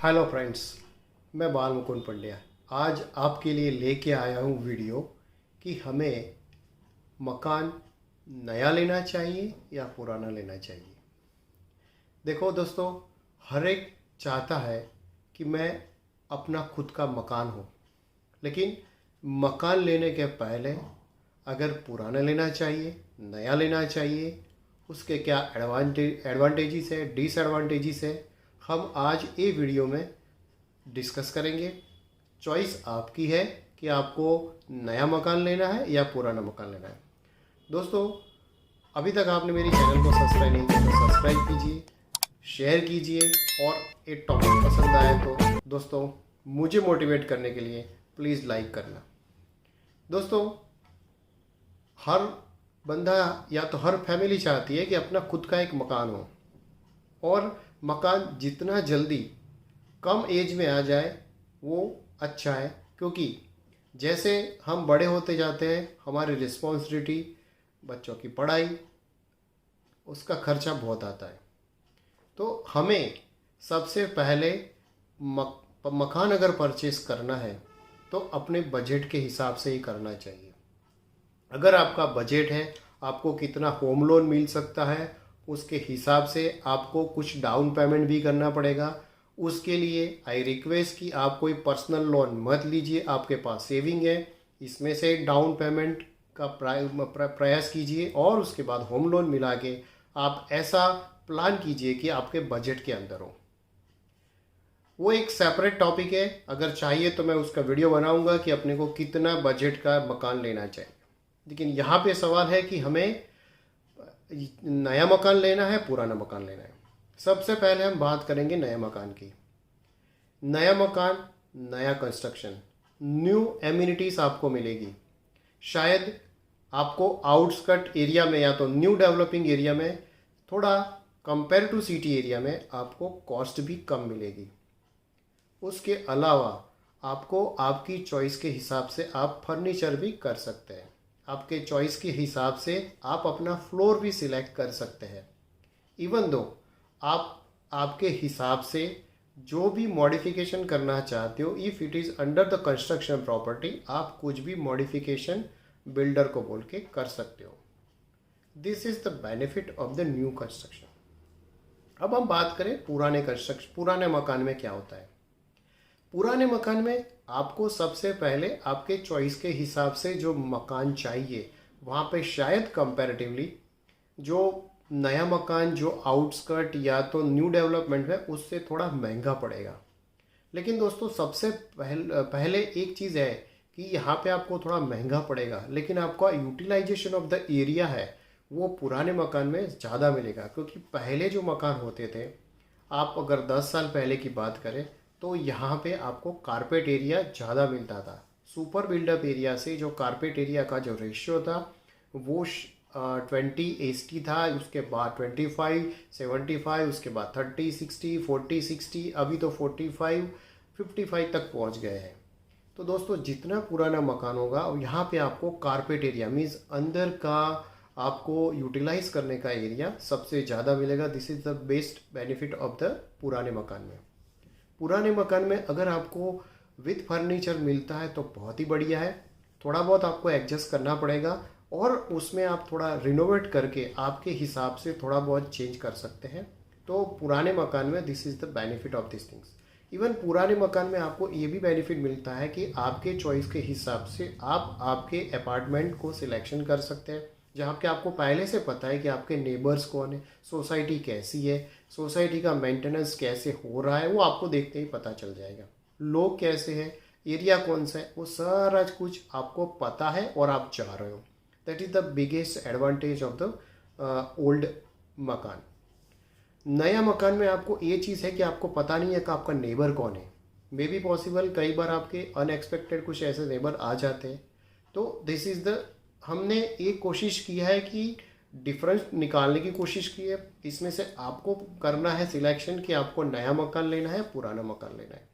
Hello friends, मैं बाल मुकुंद पंड्या आज आपके लिए लेके आया हूँ वीडियो कि हमें मकान नया लेना चाहिए या पुराना लेना चाहिए। देखो दोस्तों, हर एक चाहता है कि मैं अपना खुद का मकान हो, लेकिन मकान लेने के पहले अगर पुराना लेना चाहिए, नया लेना चाहिए, उसके क्या एडवांटेजेस है, डिसएडवांटेजेस है, हम आज ये वीडियो में डिस्कस करेंगे। चॉइस आपकी है कि आपको नया मकान लेना है या पुराना मकान लेना है। दोस्तों, अभी तक आपने मेरी चैनल को सब्सक्राइब नहीं किया तो सब्सक्राइब कीजिए, शेयर कीजिए और ये टॉपिक पसंद आए तो दोस्तों मुझे मोटिवेट करने के लिए प्लीज़ लाइक करना। दोस्तों, हर बंदा या तो हर फैमिली चाहती है कि अपना खुद का एक मकान हो और मकान जितना जल्दी कम एज में आ जाए वो अच्छा है, क्योंकि जैसे हम बड़े होते जाते हैं हमारी रिस्पॉन्सिबिलिटी, बच्चों की पढ़ाई, उसका खर्चा बहुत आता है। तो हमें सबसे पहले मकान अगर परचेस करना है तो अपने बजट के हिसाब से ही करना चाहिए। अगर आपका बजट है, आपको कितना होम लोन मिल सकता है, उसके हिसाब से आपको कुछ डाउन पेमेंट भी करना पड़ेगा। उसके लिए आई रिक्वेस्ट कि आप कोई पर्सनल लोन मत लीजिए, आपके पास सेविंग है, इसमें से डाउन पेमेंट का प्रयास कीजिए और उसके बाद होम लोन मिला के आप ऐसा प्लान कीजिए कि आपके बजट के अंदर हो। वो एक सेपरेट टॉपिक है, अगर चाहिए तो मैं उसका वीडियो बनाऊंगा कि अपने को कितना बजट का मकान लेना चाहिए। लेकिन यहाँ पे सवाल है कि हमें नया मकान लेना है, पुराना मकान लेना है। सबसे पहले हम बात करेंगे नया मकान की। नया मकान, नया कंस्ट्रक्शन, न्यू एमिनिटीज़ आपको मिलेगी। शायद आपको आउटस्कर्ट एरिया में या तो न्यू डेवलपिंग एरिया में थोड़ा कंपेयर टू सिटी एरिया में आपको कॉस्ट भी कम मिलेगी। उसके अलावा आपको आपकी चॉइस के हिसाब से आप फर्नीचर भी कर सकते हैं। आपके चॉइस के हिसाब से आप अपना फ्लोर भी सिलेक्ट कर सकते हैं। इवन दो आप आपके हिसाब से जो भी मॉडिफिकेशन करना चाहते हो, if it is under the construction property, आप कुछ भी मॉडिफिकेशन बिल्डर को बोल के कर सकते हो। This is the benefit of the new construction. अब हम बात करें पुराने मकान में क्या होता है। पुराने मकान में आपको सबसे पहले आपके चॉइस के हिसाब से जो मकान चाहिए, वहाँ पे शायद कंपैरेटिवली जो नया मकान जो आउटस्कर्ट या तो न्यू डेवलपमेंट है उससे थोड़ा महंगा पड़ेगा। लेकिन दोस्तों, सबसे पहले एक चीज़ है कि यहाँ पे आपको थोड़ा महंगा पड़ेगा, लेकिन आपका यूटिलाइजेशन ऑफ द एरिया है वो पुराने मकान में ज़्यादा मिलेगा। क्योंकि पहले जो मकान होते थे, आप अगर 10 साल पहले की बात करें तो यहाँ पे आपको कारपेट एरिया ज़्यादा मिलता था। सुपर बिल्डअप एरिया से जो कारपेट एरिया का जो रेशियो था वो 20:80 था, उसके बाद 25:75, उसके बाद 30:60, 40:60, अभी तो 45:55 तक पहुंच गए हैं। तो दोस्तों, जितना पुराना मकान होगा यहाँ पे आपको कारपेट एरिया मीन्स अंदर का आपको यूटिलाइज करने का एरिया सबसे ज़्यादा मिलेगा। This is the best benefit of the पुराने मकान में। पुराने मकान में अगर आपको विथ फर्नीचर मिलता है तो बहुत ही बढ़िया है। थोड़ा बहुत आपको एडजस्ट करना पड़ेगा और उसमें आप थोड़ा रिनोवेट करके आपके हिसाब से थोड़ा बहुत चेंज कर सकते हैं। तो पुराने मकान में this is the benefit of this things. Even पुराने मकान में आपको ये भी बेनिफिट मिलता है कि आपके चॉइस के हिसाब से आप आपके अपार्टमेंट को सिलेक्शन कर सकते हैं, जहाँ पे आपको पहले से पता है कि आपके नेबर्स कौन है, सोसाइटी कैसी है, सोसाइटी का मेंटेनेंस कैसे हो रहा है, वो आपको देखते ही पता चल जाएगा। लोग कैसे हैं, एरिया कौन सा है, वो सारा कुछ आपको पता है और आप चाह रहे हो। That is the biggest advantage of the old मकान। नया मकान में आपको ये चीज़ है कि आपको पता नहीं है कि आपका नेबर कौन है। मे बी पॉसिबल कई बार आपके अनएक्सपेक्टेड कुछ ऐसे नेबर आ जाते हैं। तो दिस इज़ द हमने एक कोशिश किया है कि डिफरेंस निकालने की कोशिश की है। इसमें से आपको करना है सिलेक्शन कि आपको नया मकान लेना है, पुराना मकान लेना है।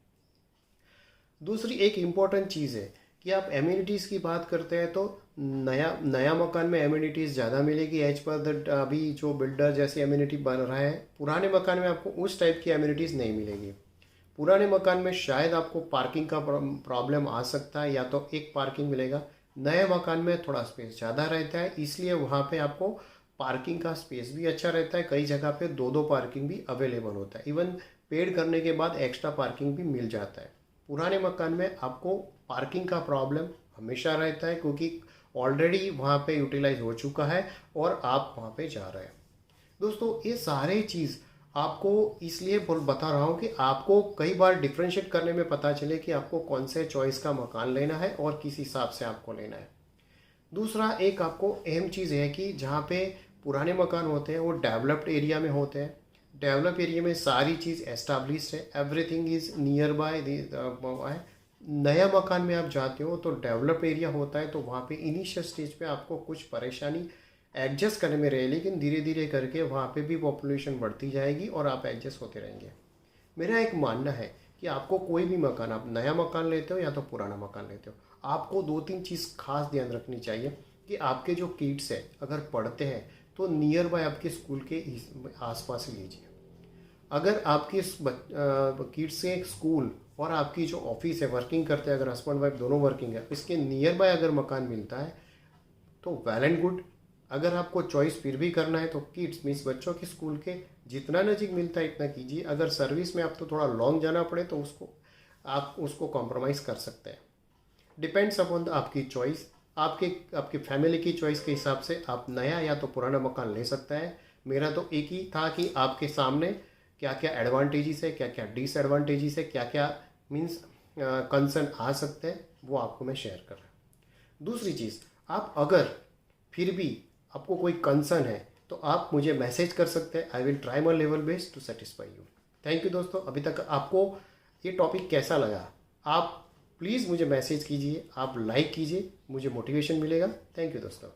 दूसरी एक इम्पॉर्टेंट चीज़ है कि आप एम्यूनिटीज़ की बात करते हैं तो नया मकान में एम्यूनिटीज़ ज़्यादा मिलेगी एज पर द अभी जो बिल्डर जैसी एम्यूनिटी बन रहा है। पुराने मकान में आपको उस टाइप की एम्यूनिटीज़ नहीं मिलेगी। पुराने मकान में शायद आपको पार्किंग का प्रॉब्लम आ सकता है, या तो एक पार्किंग मिलेगा। नए मकान में थोड़ा स्पेस ज़्यादा रहता है, इसलिए वहाँ पे आपको पार्किंग का स्पेस भी अच्छा रहता है। कई जगह पे दो दो पार्किंग भी अवेलेबल होता है, इवन पेड करने के बाद एक्स्ट्रा पार्किंग भी मिल जाता है। पुराने मकान में आपको पार्किंग का प्रॉब्लम हमेशा रहता है, क्योंकि ऑलरेडी वहाँ पे यूटिलाइज हो चुका है और आप वहाँ पे जा रहे हैं। दोस्तों, ये सारे चीज़ आपको इसलिए बता रहा हूँ कि आपको कई बार डिफ्रेंशिएट करने में पता चले कि आपको कौन से चॉइस का मकान लेना है और किस हिसाब से आपको लेना है। दूसरा एक आपको अहम चीज़ है कि जहाँ पे पुराने मकान होते हैं वो डेवलप्ड एरिया में होते हैं। डेवलप एरिया में सारी चीज़ एस्टाब्लिश्ड है, एवरीथिंग इज़ नियर बाय है। नया मकान में आप जाते हो तो डेवलप एरिया होता है, तो वहाँ पे इनिशियल स्टेज पे आपको कुछ परेशानी एडजस्ट करने में रहे, लेकिन धीरे धीरे करके वहाँ पे भी पॉपुलेशन बढ़ती जाएगी और आप एडजस्ट होते रहेंगे। मेरा एक मानना है कि आपको कोई भी मकान, आप नया मकान लेते हो या तो पुराना मकान लेते हो, आपको दो तीन चीज़ खास ध्यान रखनी चाहिए कि आपके जो किड्स है अगर पढ़ते हैं तो नियर बाय आपके स्कूल के आसपास ही लीजिए। अगर आपकी किड्स के स्कूल और आपकी जो ऑफिस है, वर्किंग करते हैं, अगर हस्बैंड वाइफ दोनों वर्किंग है, इसके नियर बाय अगर मकान मिलता है तो वेल एंड गुड। अगर आपको चॉइस फिर भी करना है तो किड्स मीन्स बच्चों के स्कूल के जितना नज़दीक मिलता है इतना कीजिए। अगर सर्विस में आपको थोड़ा लॉन्ग जाना पड़े तो आप उसको कॉम्प्रोमाइज़ कर सकते हैं। डिपेंड्स अपॉन आपकी चॉइस, आपकी फैमिली की चॉइस के हिसाब से आप नया या तो पुराना मकान ले सकते हैं। मेरा तो एक ही था कि आपके सामने क्या क्या एडवांटेजेस है, क्या क्या डिसएडवांटेजेस है, क्या क्या मीन्स कंसर्न आ सकते हैं, वो आपको मैं शेयर कर रहा हूँ। दूसरी चीज़, आप अगर फिर भी आपको कोई कंसर्न है तो आप मुझे मैसेज कर सकते हैं। I will try my level best to satisfy you. Thank you दोस्तों। अभी तक आपको ये टॉपिक कैसा लगा, आप प्लीज़ मुझे मैसेज कीजिए, आप लाइक कीजिए, मुझे मोटिवेशन मिलेगा। थैंक यू दोस्तों।